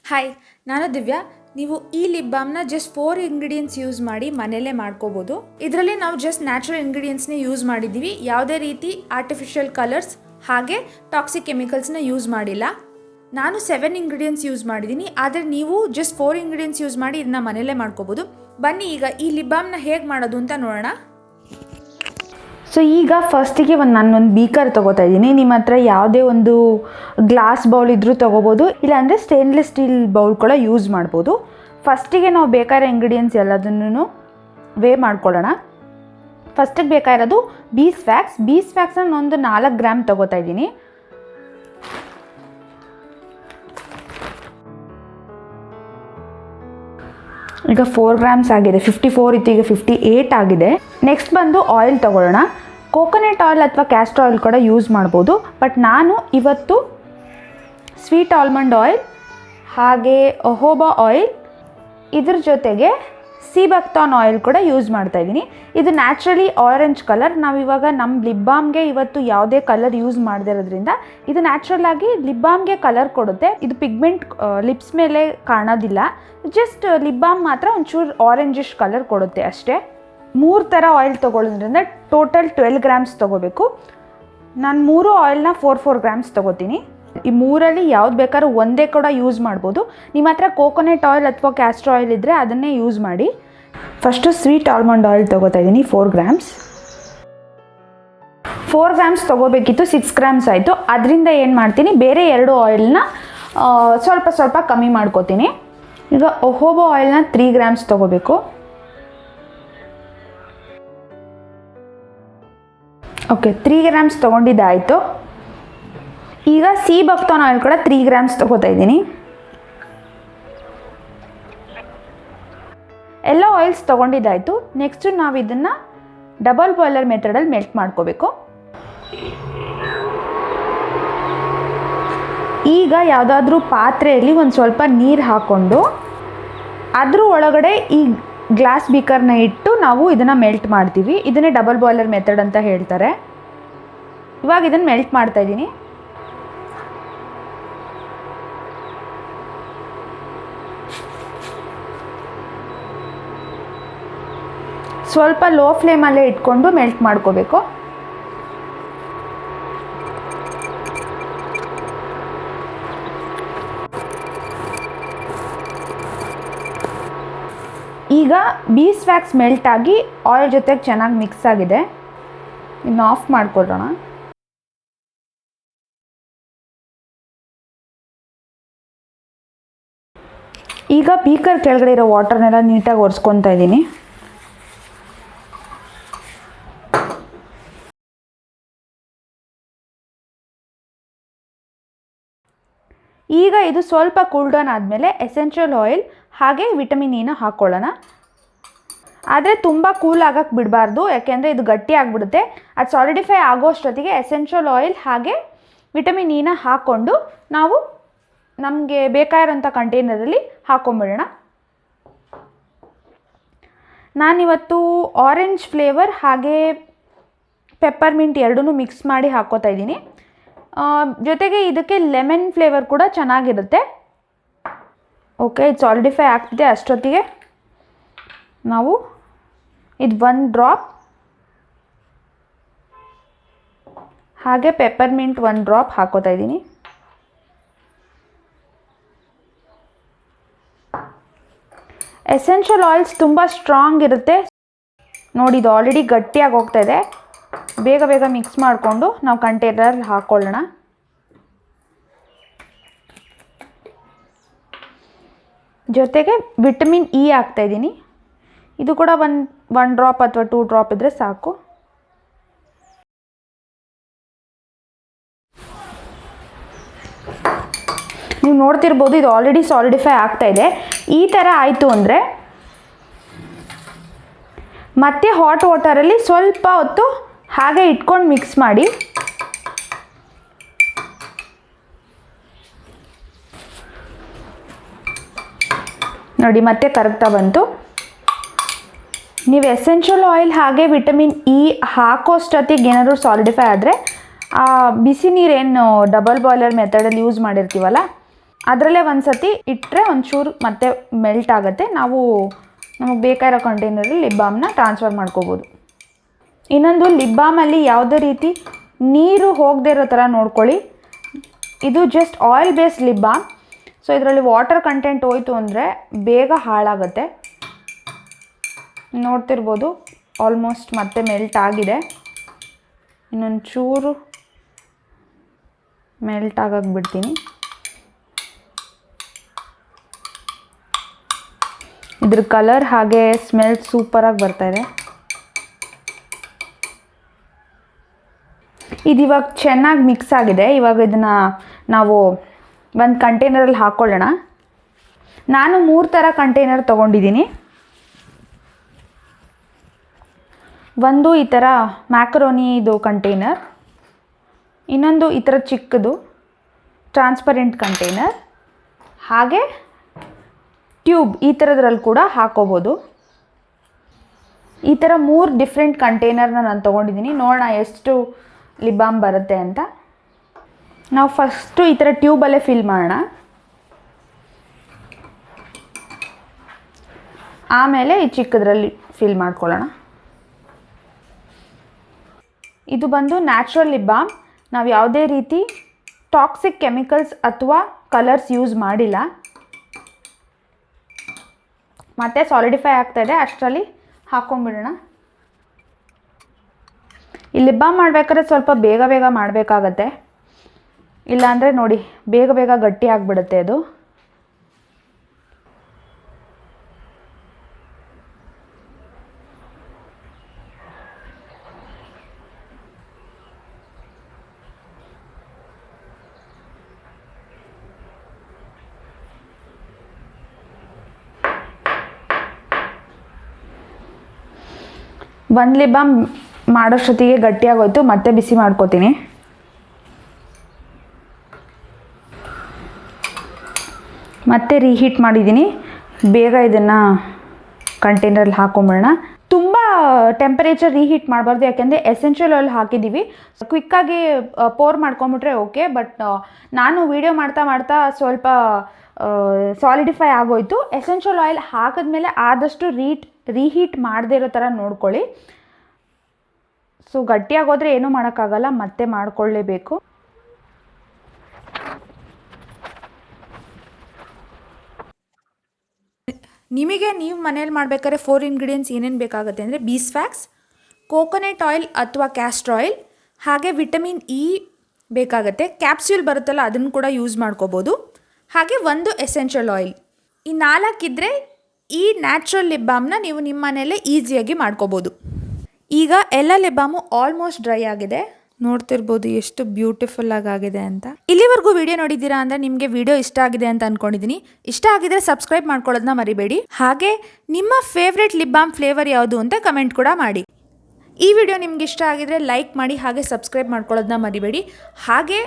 Hi, ನಾನು ದಿವ್ಯಾ. ನೀವು ಈ ಲಿಪ್ ಬಾಮ್ನ ಜಸ್ಟ್ 4 ಇಂಗ್ರೀಡಿಯೆಂಟ್ಸ್ ಯೂಸ್ ಮಾಡಿ ಮನೆಯಲ್ಲೇ ಮಾಡ್ಕೋಬೋದು. ಇದರಲ್ಲಿ ನಾವು ಜಸ್ಟ್ ನ್ಯಾಚುರಲ್ ಇಂಗ್ರೀಡಿಯೆಂಟ್ಸ್ನೇ ಯೂಸ್ ಮಾಡಿದ್ದೀವಿ. ಯಾವುದೇ ರೀತಿ ಆರ್ಟಿಫಿಷಿಯಲ್ ಕಲರ್ಸ್ ಹಾಗೆ ಟಾಕ್ಸಿಕ್ ಕೆಮಿಕಲ್ಸ್ನ ಯೂಸ್ ಮಾಡಿಲ್ಲ. ನಾನು 7 ಇಂಗ್ರೀಡಿಯೆಂಟ್ಸ್ ಯೂಸ್ ಮಾಡಿದ್ದೀನಿ, ಆದರೆ ನೀವು ಜಸ್ಟ್ 4 ಇಂಗ್ರೀಡಿಯೆಂಟ್ಸ್ ಯೂಸ್ ಮಾಡಿ ಇದನ್ನ ಮನೆಯಲ್ಲೇ ಮಾಡ್ಕೋಬೋದು. ಬನ್ನಿ ಈಗ ಈ ಲಿಪ್ ಬಾಮ್ನ ಹೇಗೆ ಮಾಡೋದು ಅಂತ ನೋಡೋಣ. ಸೊ ಈಗ ಫಸ್ಟಿಗೆ ನಾನೊಂದು ಬೀಕರ್ ತೊಗೋತಾ ಇದ್ದೀನಿ. ನಿಮ್ಮ ಹತ್ರ ಯಾವುದೇ ಒಂದು ಗ್ಲಾಸ್ ಬೌಲ್ ಇದ್ದರೂ ತೊಗೋಬೋದು, ಇಲ್ಲಾಂದರೆ ಸ್ಟೇನ್ಲೆಸ್ ಸ್ಟೀಲ್ ಬೌಲ್ ಕೂಡ ಯೂಸ್ ಮಾಡ್ಬೋದು. ಫಸ್ಟಿಗೆ ನಾವು ಬೇಕಾಗಿರೋ ಇಂಗ್ರೀಡಿಯೆಂಟ್ಸ್ ಎಲ್ಲದನ್ನು ವೇ ಮಾಡ್ಕೊಳ್ಳೋಣ. ಫಸ್ಟಿಗೆ ಬೇಕಾಗಿರೋದು ಬೀಸ್ ವ್ಯಾಕ್ಸ್ನ ಒಂದು 4 ಗ್ರಾಮ್ ತೊಗೋತಾ ಇದ್ದೀನಿ. ಈಗ 4 ಗ್ರಾಮ್ಸ್ ಆಗಿದೆ. 54 ಇತ್ತು, ಈಗ 58 ಆಗಿದೆ. ನೆಕ್ಸ್ಟ್ ಬಂದು ಆಯಿಲ್ ತೊಗೊಳ್ಳೋಣ. ಕೋಕೋನಟ್ ಆಯಿಲ್ ಅಥವಾ ಕ್ಯಾಸ್ಟರ್ ಆಯಿಲ್ ಕೂಡ ಯೂಸ್ ಮಾಡ್ಬೋದು, ಬಟ್ ನಾನು ಇವತ್ತು ಸ್ವೀಟ್ ಆಲ್ಮಂಡ್ ಆಯಿಲ್ ಹಾಗೆ ಹೊಹೋಬಾ ಆಯಿಲ್, ಇದ್ರ ಜೊತೆಗೆ ಸೀಬಕ್ತಾನ್ ಆಯಿಲ್ ಕೂಡ ಯೂಸ್ ಮಾಡ್ತಾಯಿದ್ದೀನಿ. ಇದು ನ್ಯಾಚುರಲಿ ಆರೆಂಜ್ ಕಲರ್. ನಾವಿವಾಗ ನಮ್ಮ ಲಿಪ್ ಬಾಮ್ಗೆ ಇವತ್ತು ಯಾವುದೇ ಕಲರ್ ಯೂಸ್ ಮಾಡದಿರೋದ್ರಿಂದ ಇದು ನ್ಯಾಚುರಲ್ ಆಗಿ ಲಿಪ್ ಬಾಮ್ಗೆ ಕಲರ್ ಕೊಡುತ್ತೆ. ಇದು ಪಿಗ್ಮೆಂಟ್ ಲಿಪ್ಸ್ ಮೇಲೆ ಕಾಣೋದಿಲ್ಲ, ಜಸ್ಟ್ ಲಿಪ್ ಬಾಮ್ ಮಾತ್ರ ಒಂಚೂರು ಆರೆಂಜಿಶ್ ಕಲರ್ ಕೊಡುತ್ತೆ ಅಷ್ಟೇ. 3 ಥರ ಆಯಿಲ್ ತೊಗೊಳ್ಳೋದ್ರಿಂದ ಟೋಟಲ್ 12 ಗ್ರಾಮ್ಸ್ ತೊಗೋಬೇಕು. ನಾನು 3 ಆಯಿಲ್ನ 4 ಗ್ರಾಮ್ಸ್ ತೊಗೋತೀನಿ. ಈ 3ರಲ್ಲಿ ಯಾವ್ದು ಬೇಕಾದ್ರೂ ಒಂದೇ ಕೂಡ ಯೂಸ್ ಮಾಡ್ಬೋದು. ನಿಮ್ಮ ಹತ್ರ ಕೋಕೋನಟ್ ಆಯಿಲ್ ಅಥವಾ ಕ್ಯಾಸ್ಟರ್ ಆಯಿಲ್ ಇದ್ದರೆ ಅದನ್ನೇ ಯೂಸ್ ಮಾಡಿ. ಫಸ್ಟು ಸ್ವೀಟ್ ಆಲ್ಮಂಡ್ ಆಯಿಲ್ ತೊಗೋತಾ ಇದ್ದೀನಿ 4 ಗ್ರಾಮ್ಸ್. 4 ಗ್ರಾಮ್ಸ್ ತೊಗೋಬೇಕಿತ್ತು, 6 ಗ್ರಾಮ್ಸ್ ಆಯಿತು. ಅದರಿಂದ ಏನು ಮಾಡ್ತೀನಿ, ಬೇರೆ 2 ಆಯಿಲ್ನ ಸ್ವಲ್ಪ ಕಮ್ಮಿ ಮಾಡ್ಕೋತೀನಿ. ಈಗ ಹೊಹೋಬಾ ಆಯಿಲ್ನ 3 ಗ್ರಾಮ್ಸ್ ತೊಗೋಬೇಕು. ಓಕೆ, 3 ಗ್ರಾಮ್ಸ್ ತೊಗೊಂಡಿದ್ದಾಯಿತು. ಈಗ ಸೀಬಕ್ತಾನ್ ಆಯಿಲ್ ಕೂಡ 3 ಗ್ರಾಮ್ಸ್ ತೊಗೋತಾ ಇದ್ದೀನಿ. ಎಲ್ಲ ಆಯಿಲ್ಸ್ ತೊಗೊಂಡಿದ್ದಾಯಿತು. ನೆಕ್ಸ್ಟು ನಾವು ಇದನ್ನು ಡಬಲ್ ಬಾಯ್ಲರ್ ಮೆಥಡಲ್ಲಿ ಮೆಲ್ಟ್ ಮಾಡ್ಕೋಬೇಕು. ಈಗ ಯಾವುದಾದ್ರೂ ಪಾತ್ರೆಯಲ್ಲಿ ಒಂದು ಸ್ವಲ್ಪ ನೀರು ಹಾಕ್ಕೊಂಡು ಅದ್ರ ಒಳಗಡೆ ಈ ಗ್ಲಾಸ್ ಬೀಕರ್ನ ಇಟ್ಟು ನಾವು ಇದನ್ನು ಮೆಲ್ಟ್ ಮಾಡ್ತೀವಿ. ಇದನ್ನೇ ಡಬಲ್ ಬಾಯ್ಲರ್ ಮೆಥಡ್ ಅಂತ ಹೇಳ್ತಾರೆ. ಇವಾಗ ಇದನ್ನು ಮೆಲ್ಟ್ ಮಾಡ್ತಾ ಇದ್ದೀನಿ. ಸ್ವಲ್ಪ ಲೋ ಫ್ಲೇಮಲ್ಲೇ ಇಟ್ಕೊಂಡು ಮೆಲ್ಟ್ ಮಾಡ್ಕೋಬೇಕು. ಈಗ ಬೀಸ್ ವ್ಯಾಕ್ಸ್ ಮೆಲ್ಟ್ ಆಗಿ ಆಯಿಲ್ ಜೊತೆಗೆ ಚೆನ್ನಾಗಿ ಮಿಕ್ಸ್ ಆಗಿದೆ. ಇನ್ನು ಆಫ್ ಮಾಡ್ಕೊಳ್ಳೋಣ. ಈಗ ಬೀಕರ್ ಕೆಳಗಡೆ ಇರೋ ವಾಟರ್ನೆಲ್ಲ ನೀಟಾಗಿ ಒರೆಸ್ಕೊತಾ ಇದ್ದೀನಿ. ಈಗ ಇದು ಸ್ವಲ್ಪ ಕೂಲ್ ಡೌನ್ ಆದಮೇಲೆ ಎಸೆನ್ಷಿಯಲ್ ಆಯಿಲ್ ಹಾಗೆ ವಿಟಮಿನ್ ಇನ ಹಾಕ್ಕೊಳ್ಳೋಣ. ಆದರೆ ತುಂಬ ಕೂಲ್ ಆಗಕ್ಕೆ ಬಿಡಬಾರ್ದು, ಯಾಕೆಂದರೆ ಇದು ಗಟ್ಟಿ ಆಗಿಬಿಡುತ್ತೆ. ಅದು ಸಾಲಿಡಿಫೈ ಆಗೋಷ್ಟೊತ್ತಿಗೆ ಎಸೆನ್ಷಿಯಲ್ ಆಯಿಲ್ ಹಾಗೆ ವಿಟಮಿನ್ ಇನ ಹಾಕ್ಕೊಂಡು ನಾವು ನಮಗೆ ಬೇಕಾಗಿರೋಂಥ ಕಂಟೈನರಲ್ಲಿ ಹಾಕ್ಕೊಂಬಿಡೋಣ. ನಾನಿವತ್ತು ಆರೆಂಜ್ ಫ್ಲೇವರ್ ಹಾಗೆ ಪೆಪ್ಪರ್ಮಿಂಟ್ ಎರಡೂ ಮಿಕ್ಸ್ ಮಾಡಿ ಹಾಕ್ಕೋತಾ ಇದ್ದೀನಿ. ಜೊತೆಗೆ ಇದಕ್ಕೆ ಲೆಮನ್ ಫ್ಲೇವರ್ ಕೂಡ ಚೆನ್ನಾಗಿರುತ್ತೆ. ಓಕೆ, ಇದು ಸಾಲಿಡಿಫೈ ಆಗ್ತಿದೆ. ಅಷ್ಟೊತ್ತಿಗೆ ನಾವು ಇದು 1 ಡ್ರಾಪ್ ಹಾಗೆ ಪೆಪ್ಪರ್ಮಿಂಟ್ 1 ಡ್ರಾಪ್ ಹಾಕೋತಾ ಇದ್ದೀನಿ. ಎಸೆನ್ಷಿಯಲ್ ಆಯಿಲ್ಸ್ ತುಂಬ ಸ್ಟ್ರಾಂಗ್ ಇರುತ್ತೆ ನೋಡಿ. ಇದು ಆಲ್ರೆಡಿ ಗಟ್ಟಿಯಾಗಿ ಹೋಗ್ತಾ ಇದೆ. ಬೇಗ ಮಿಕ್ಸ್ ಮಾಡಿಕೊಂಡು ನಾವು ಕಂಟೈನರಲ್ಲಿ ಹಾಕ್ಕೊಳ್ಳೋಣ. ಜೊತೆಗೆ ವಿಟಮಿನ್ ಇ ಹಾಕ್ತಾಯಿದ್ದೀನಿ. ಇದು ಕೂಡ 1 ಡ್ರಾಪ್ ಅಥವಾ 2 ಡ್ರಾಪ್ ಇದ್ದರೆ ಸಾಕು. ನೀವು ನೋಡ್ತಿರ್ಬೋದು, ಇದು ಆಲ್ರೆಡಿ ಸಾಲಿಡಿಫೈ ಆಗ್ತಾ ಇದೆ. ಈ ಥರ ಆಯಿತು ಅಂದರೆ ಮತ್ತೆ ಹಾಟ್ ವಾಟರಲ್ಲಿ ಸ್ವಲ್ಪ ಹೊತ್ತು ಹಾಗೆ ಇಟ್ಕೊಂಡು ಮಿಕ್ಸ್ ಮಾಡಿ. ನೋಡಿ, ಮತ್ತೆ ಕರಗ್ತಾ ಬಂತು. ನೀವು ಎಸೆನ್ಷಿಯಲ್ ಆಯಿಲ್ ಹಾಗೆ ವಿಟಮಿನ್ ಇ ಹಾಕೋಷ್ಟೊತ್ತಿಗೆ ಏನಾದರೂ ಸಾಲಿಡಿಫೈ ಆದರೆ ಬಿಸಿ ನೀರೇನು ಡಬಲ್ ಬಾಯ್ಲರ್ ಮೆಥಡಲ್ಲಿ ಯೂಸ್ ಮಾಡಿರ್ತೀವಲ್ಲ ಅದರಲ್ಲೇ ಒಂದು ಸತಿ ಇಟ್ಟರೆ ಒಂಚೂರು ಮತ್ತೆ ಮೆಲ್ಟ್ ಆಗುತ್ತೆ. ನಾವು ನಮಗೆ ಬೇಕಾಗಿರೋ ಕಂಟೈನರಲ್ಲಿ ಲಿಪ್ ಬಾಮ್ನ ಟ್ರಾನ್ಸ್ಫರ್ ಮಾಡ್ಕೋಬೋದು. ಇನ್ನೊಂದು, ಲಿಪ್ ಬಾಮಲ್ಲಿ ಯಾವುದೇ ರೀತಿ ನೀರು ಹೋಗದೇ ಇರೋ ಥರ ನೋಡ್ಕೊಳ್ಳಿ. ಇದು just oil based lip balm. So ಇದರಲ್ಲಿ ವಾಟರ್ ಕಂಟೆಂಟ್ ಹೋಯಿತು ಅಂದರೆ ಬೇಗ ಹಾಳಾಗುತ್ತೆ. ನೋಡ್ತಿರ್ಬೋದು ಆಲ್ಮೋಸ್ಟ್ ಮತ್ತೆ ಮೆಲ್ಟ್ ಆಗಿದೆ. ಇನ್ನೊಂದು ಚೂರು ಮೆಲ್ಟ್ ಆಗಕ್ಕೆ ಬಿಡ್ತೀನಿ. ಇದ್ರ ಕಲರ್ ಹಾಗೆ ಸ್ಮೆಲ್ ಸೂಪರಾಗಿ ಬರ್ತಾಯಿದೆ. ಇದು ಇವಾಗ ಚೆನ್ನಾಗಿ ಮಿಕ್ಸ್ ಆಗಿದೆ. ಇವಾಗ ಇದನ್ನು ನಾವು ಒಂದು ಕಂಟೈನರಲ್ಲಿ ಹಾಕ್ಕೊಳ್ಳೋಣ. ನಾನು 3 ಥರ ಕಂಟೈನರ್ ತೊಗೊಂಡಿದ್ದೀನಿ. ಒಂದು ಈ ಥರ ಮ್ಯಾಕರೋನಿದು ಕಂಟೈನರ್, ಇನ್ನೊಂದು ಈ ಥರ ಚಿಕ್ಕದು ಟ್ರಾನ್ಸ್ಪರೆಂಟ್ ಕಂಟೈನರ್, ಹಾಗೆ ಟ್ಯೂಬ್ ಈ ಥರದ್ರಲ್ಲಿ ಕೂಡ ಹಾಕೋಬೋದು. ಈ ಥರ 3 ಡಿಫ್ರೆಂಟ್ ಕಂಟೈನರ್ನ ನಾನು ತೊಗೊಂಡಿದ್ದೀನಿ. ನೋಡೋಣ ಎಷ್ಟು ಲಿಪ್ ಬಾಮ್ ಬರುತ್ತೆ ಅಂತ. ನಾವು ಫಸ್ಟು ಈ ಥರ ಟ್ಯೂಬಲ್ಲೇ ಫಿಲ್ ಮಾಡೋಣ. ಆಮೇಲೆ ಈ ಚಿಕ್ಕದ್ರಲ್ಲಿ ಫಿಲ್ ಮಾಡ್ಕೊಳ್ಳೋಣ. ಇದು ಬಂದು ನ್ಯಾಚುರಲ್ ಲಿಪ್ ಬಾಮ್. ನಾವು ಯಾವುದೇ ರೀತಿ ಟಾಕ್ಸಿಕ್ ಕೆಮಿಕಲ್ಸ್ ಅಥವಾ ಕಲರ್ಸ್ ಯೂಸ್ ಮಾಡಿಲ್ಲ. ಮತ್ತೆ ಸಾಲಿಡಿಫೈ ಆಗ್ತಾಯಿದೆ, ಅಷ್ಟರಲ್ಲಿ ಹಾಕ್ಕೊಂಬಿಡೋಣ. ಈ ಲಿಪ್ ಬಾಮ್ ಮಾಡಬೇಕಾದ್ರೆ ಸ್ವಲ್ಪ ಬೇಗ ಬೇಗ ಮಾಡಬೇಕಾಗತ್ತೆ, ಇಲ್ಲಾಂದರೆ ನೋಡಿ ಬೇಗ ಬೇಗ ಗಟ್ಟಿ ಆಗಿಬಿಡುತ್ತೆ ಅದು. ಒಂದು ಲಿಪ್ ಬಾಮ್ ಮಾಡೋಷ್ಟೊತ್ತಿಗೆ ಗಟ್ಟಿಯಾಗೋಯ್ತು. ಮತ್ತೆ ಬಿಸಿ ಮಾಡ್ಕೋತೀನಿ. ಮತ್ತೆ ರೀಹೀಟ್ ಮಾಡಿದ್ದೀನಿ. ಬೇಗ ಇದನ್ನು ಕಂಟೈನರಲ್ಲಿ ಹಾಕೊಂಬಿಡೋಣ. ತುಂಬ ಟೆಂಪರೇಚರ್ ರೀಹೀಟ್ ಮಾಡಬಾರ್ದು, ಯಾಕೆಂದರೆ ಎಸೆನ್ಷಿಯಲ್ ಆಯಿಲ್ ಹಾಕಿದ್ದೀವಿ. ಕ್ವಿಕ್ಕಾಗಿ ಪೋರ್ ಮಾಡ್ಕೊಂಬಿಟ್ರೆ ಓಕೆ. ಬಟ್ ನಾನು ವೀಡಿಯೋ ಮಾಡ್ತಾ ಮಾಡ್ತಾ ಸ್ವಲ್ಪ ಸಾಲಿಡಿಫೈ ಆಗೋಯ್ತು. ಎಸೆನ್ಷಿಯಲ್ ಆಯಿಲ್ ಹಾಕಿದ್ಮೇಲೆ ಆದಷ್ಟು ರೀಹೀಟ್ ಮಾಡದೇ ಇರೋ ಥರ ನೋಡ್ಕೊಳ್ಳಿ. ಸೊ ಗಟ್ಟಿಯಾಗೋದ್ರೆ ಏನೂ ಮಾಡೋಕ್ಕಾಗಲ್ಲ, ಮತ್ತೆ ಮಾಡ್ಕೊಳ್ಳೇಬೇಕು. ನಿಮಗೆ ನೀವು ಮನೇಲಿ ಮಾಡಬೇಕಾದ್ರೆ 4 ಇಂಗ್ರೀಡಿಯೆಂಟ್ಸ್ ಏನೇನು ಬೇಕಾಗುತ್ತೆ ಅಂದರೆ ಬೀಸ್ವ್ಯಾಕ್ಸ್, ಕೋಕೋನಟ್ ಆಯಿಲ್ ಅಥವಾ ಕ್ಯಾಸ್ಟರ್ ಆಯಿಲ್, ಹಾಗೆ ವಿಟಮಿನ್ ಇ ಬೇಕಾಗುತ್ತೆ. ಕ್ಯಾಪ್ಸ್ಯೂಲ್ ಬರುತ್ತಲ್ಲ ಅದನ್ನು ಕೂಡ ಯೂಸ್ ಮಾಡ್ಕೋಬೋದು. ಹಾಗೆ ಒಂದು ಎಸೆನ್ಷಿಯಲ್ ಆಯಿಲ್. ಈ 4 ಇದ್ದರೆ ಈ ನ್ಯಾಚುರಲ್ ಲಿಪ್ ಬಾಮ್ನ ನೀವು ನಿಮ್ಮ ಮನೆಯಲ್ಲೇ ಈಸಿಯಾಗಿ ಮಾಡ್ಕೋಬೋದು. ಈಗ ಎಲ್ಲ ಲಿಪ್ ಬಾಮು ಆಲ್ಮೋಸ್ಟ್ ಡ್ರೈ ಆಗಿದೆ. ನೋಡ್ತಿರ್ಬೋದು ಎಷ್ಟು ಬ್ಯೂಟಿಫುಲ್ ಆಗಿದೆ ಅಂತ. ಇಲ್ಲಿವರೆಗೂ ವಿಡಿಯೋ ನೋಡಿದ್ದೀರಾ ಅಂದರೆ ನಿಮಗೆ ವಿಡಿಯೋ ಇಷ್ಟ ಆಗಿದೆ ಅಂತ ಅಂದ್ಕೊಂಡಿದ್ದೀನಿ. ಇಷ್ಟ ಆಗಿದ್ರೆ ಸಬ್ಸ್ಕ್ರೈಬ್ ಮಾಡ್ಕೊಳ್ಳೋದನ್ನ ಮರಿಬೇಡಿ. ಹಾಗೆ ನಿಮ್ಮ ಫೇವ್ರೆಟ್ ಲಿಪ್ ಬಾಮ್ ಫ್ಲೇವರ್ ಯಾವುದು ಅಂತ ಕಮೆಂಟ್ ಕೂಡ ಮಾಡಿ. ಈ ವಿಡಿಯೋ ನಿಮ್ಗೆ ಇಷ್ಟ ಆಗಿದ್ರೆ ಲೈಕ್ ಮಾಡಿ, ಹಾಗೆ ಸಬ್ಸ್ಕ್ರೈಬ್ ಮಾಡ್ಕೊಳ್ಳೋದನ್ನ ಮರಿಬೇಡಿ. ಹಾಗೆ